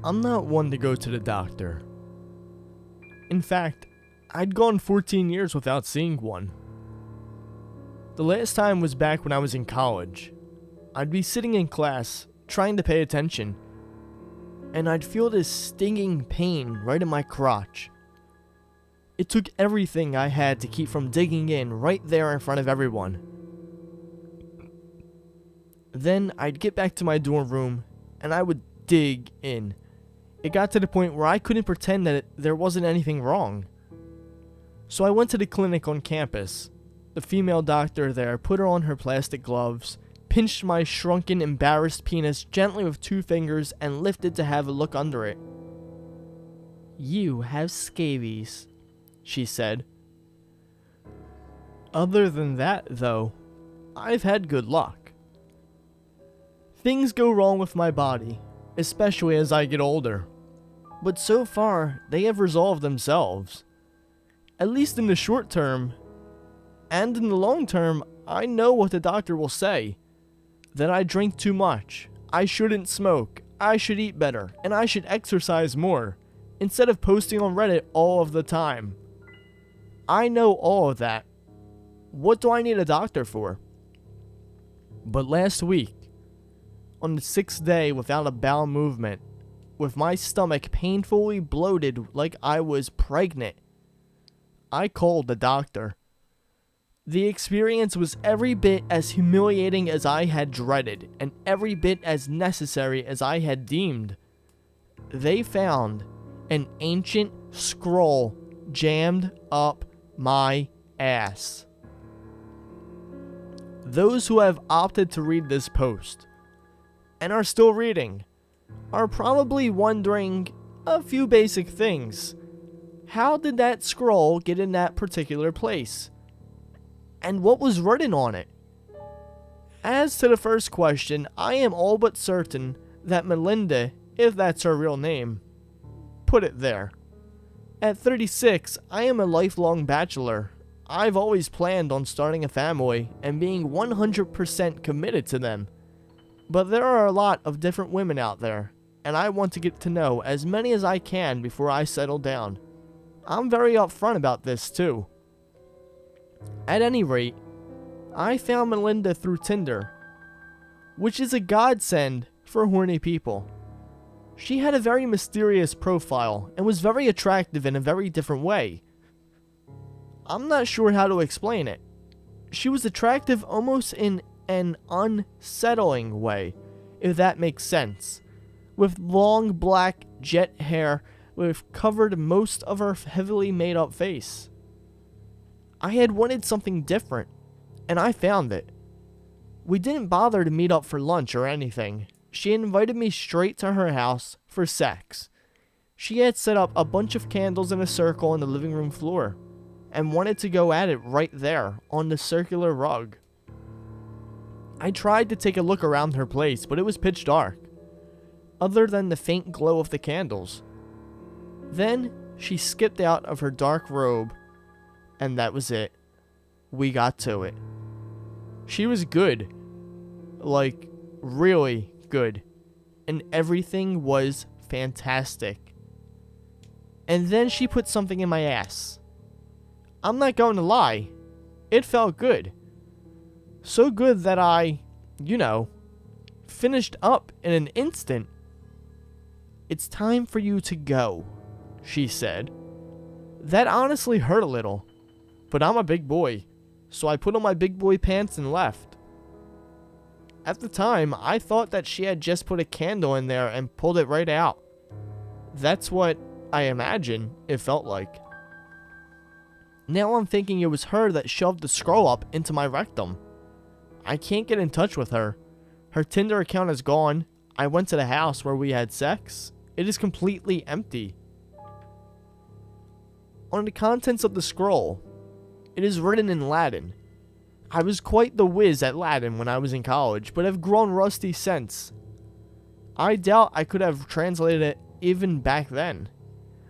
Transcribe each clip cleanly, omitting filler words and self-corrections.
I'm not one to go to the doctor. In fact, I'd gone 14 years without seeing one. The last time was back when I was in college. I'd be sitting in class, trying to pay attention, and I'd feel this stinging pain right in my crotch. It took everything I had to keep from digging in right there in front of everyone. Then I'd get back to my dorm room, and I would dig in. It got to the point where I couldn't pretend that there wasn't anything wrong. So I went to the clinic on campus. The female doctor there put her on her plastic gloves, pinched my shrunken, embarrassed penis gently with 2 fingers, and lifted to have a look under it. "You have scabies," she said. Other than that, though, I've had good luck. Things go wrong with my body, especially as I get older. But so far, they have resolved themselves. At least in the short term. And in the long term, I know what the doctor will say. That I drink too much, I shouldn't smoke, I should eat better, and I should exercise more, instead of posting on Reddit all of the time. I know all of that. What do I need a doctor for? But last week, on the 6th day without a bowel movement, with my stomach painfully bloated like I was pregnant, I called the doctor. The experience was every bit as humiliating as I had dreaded, and every bit as necessary as I had deemed. They found an ancient scroll jammed up my ass. Those who have opted to read this post, and are still reading, are probably wondering a few basic things. How did that scroll get in that particular place? And what was written on it? As to the first question, I am all but certain that Melinda, if that's her real name, put it there. At 36, I am a lifelong bachelor. I've always planned on starting a family and being 100% committed to them. But there are a lot of different women out there, and I want to get to know as many as I can before I settle down. I'm very upfront about this too. At any rate, I found Melinda through Tinder, which is a godsend for horny people. She had a very mysterious profile and was very attractive in a very different way. I'm not sure how to explain it. She was attractive almost in an unsettling way, if that makes sense. With long black jet hair which covered most of her heavily made up face. I had wanted something different, and I found it. We didn't bother to meet up for lunch or anything. She invited me straight to her house for sex. She had set up a bunch of candles in a circle on the living room floor, and wanted to go at it right there on the circular rug. I tried to take a look around her place, but it was pitch dark, other than the faint glow of the candles. Then she skipped out of her dark robe, and that was it. We got to it. She was good. Like, really good. And everything was fantastic. And then she put something in my ass. I'm not going to lie. It felt good. So good that I, finished up in an instant. "It's time for you to go," she said. That honestly hurt a little. But I'm a big boy, so I put on my big boy pants and left. At the time, I thought that she had just put a candle in there and pulled it right out. That's what I imagine it felt like. Now I'm thinking it was her that shoved the scroll up into my rectum. I can't get in touch with her. Her Tinder account is gone. I went to the house where we had sex. It is completely empty. On the contents of the scroll, it is written in Latin. I was quite the whiz at Latin when I was in college, but have grown rusty since. I doubt I could have translated it even back then.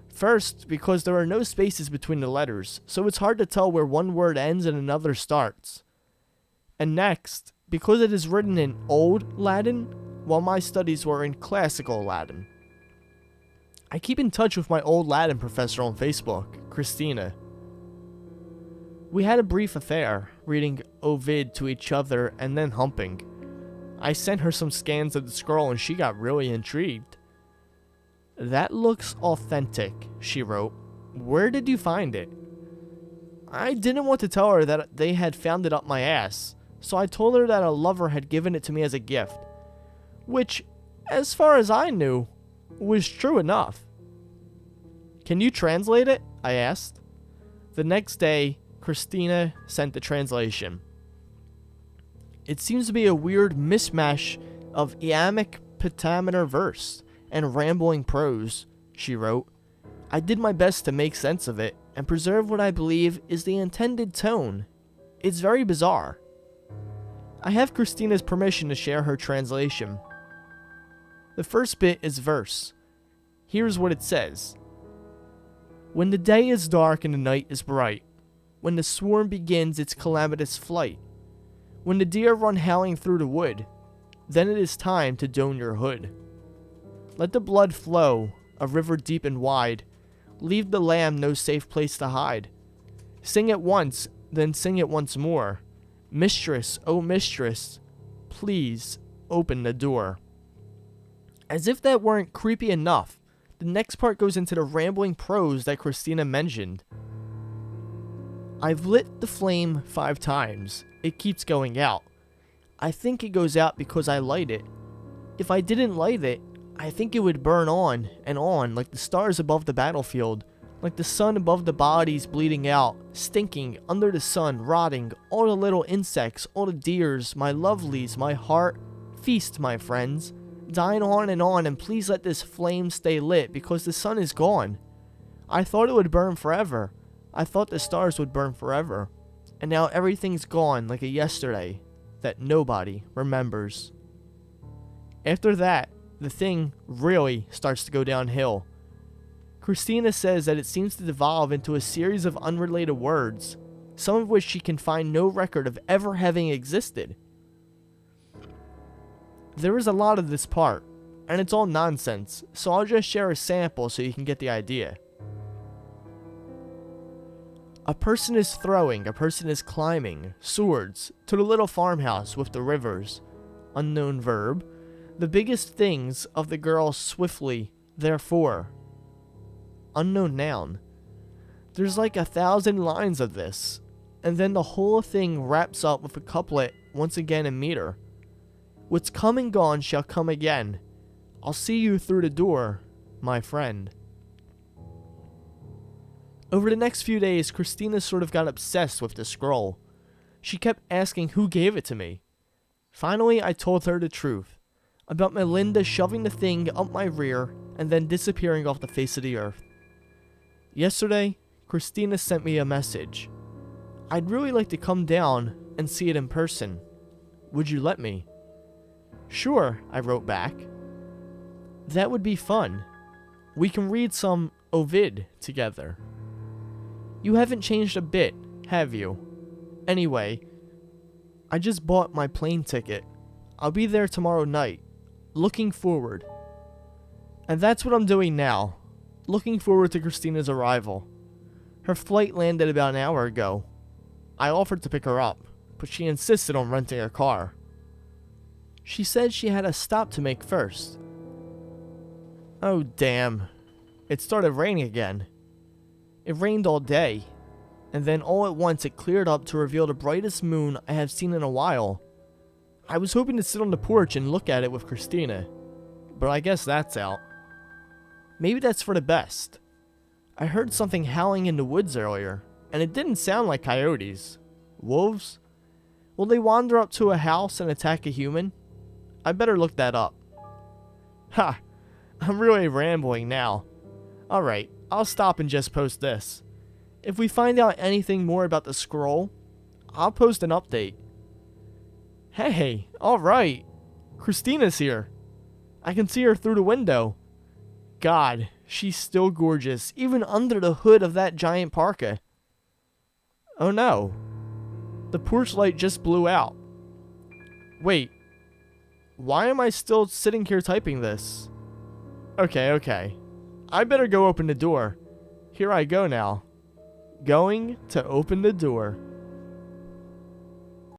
First, because there are no spaces between the letters, so it's hard to tell where one word ends and another starts. And next, because it is written in Old Latin, while my studies were in Classical Latin. I keep in touch with my old Latin professor on Facebook, Christina. We had a brief affair, reading Ovid to each other and then humping. I sent her some scans of the scroll and she got really intrigued. "That looks authentic," she wrote. "Where did you find it?" I didn't want to tell her that they had found it up my ass, so I told her that a lover had given it to me as a gift, which, as far as I knew, was true enough. "Can you translate it?" I asked. The next day, Christina sent the translation. "It seems to be a weird mishmash of iambic pentameter verse and rambling prose," she wrote. "I did my best to make sense of it and preserve what I believe is the intended tone. It's very bizarre." I have Christina's permission to share her translation. The first bit is verse. Here's what it says. "When the day is dark and the night is bright, when the swarm begins its calamitous flight, when the deer run howling through the wood, then it is time to don your hood. Let the blood flow, a river deep and wide, leave the lamb no safe place to hide. Sing it once, then sing it once more. Mistress, oh mistress, please open the door." As if that weren't creepy enough, the next part goes into the rambling prose that Christina mentioned. "I've lit the flame 5 times. It keeps going out. I think it goes out because I light it. If I didn't light it, I think it would burn on and on like the stars above the battlefield, like the sun above the bodies bleeding out, stinking under the sun, rotting, all the little insects, all the deers, my lovelies, my heart. Feast, my friends. Dine on, and please let this flame stay lit because the sun is gone. I thought it would burn forever. I thought the stars would burn forever. And now everything's gone like a yesterday that nobody remembers." After that, the thing really starts to go downhill. Christina says that it seems to devolve into a series of unrelated words, some of which she can find no record of ever having existed. There is a lot of this part, and it's all nonsense, so I'll just share a sample so you can get the idea. "A person is throwing, a person is climbing, swords, to the little farmhouse with the rivers." Unknown verb. "The biggest things of the girl swiftly, therefore." Unknown noun. There's like 1,000 lines of this, and then the whole thing wraps up with a couplet once again in meter. "What's come and gone shall come again. I'll see you through the door, my friend." Over the next few days, Christina sort of got obsessed with the scroll. She kept asking who gave it to me. Finally, I told her the truth about Melinda shoving the thing up my rear and then disappearing off the face of the earth. Yesterday, Christina sent me a message. "I'd really like to come down and see it in person. Would you let me?" "Sure," I wrote back. "That would be fun. We can read some Ovid together." "You haven't changed a bit, have you? Anyway, I just bought my plane ticket. I'll be there tomorrow night. Looking forward." And that's what I'm doing now. Looking forward to Christina's arrival. Her flight landed about an hour ago. I offered to pick her up, but she insisted on renting a car. She said she had a stop to make first. Oh damn. It started raining again. It rained all day, and then all at once it cleared up to reveal the brightest moon I have seen in a while. I was hoping to sit on the porch and look at it with Christina, but I guess that's out. Maybe that's for the best. I heard something howling in the woods earlier, and it didn't sound like coyotes. Wolves? Will they wander up to a house and attack a human? I better look that up. Ha! I'm really rambling now. Alright, I'll stop and just post this. If we find out anything more about the scroll, I'll post an update. Hey, alright. Christina's here. I can see her through the window. God, she's still gorgeous, even under the hood of that giant parka. Oh no. The porch light just blew out. Wait. Why am I still sitting here typing this? Okay. I better go open the door. Here I go now. Going to open the door.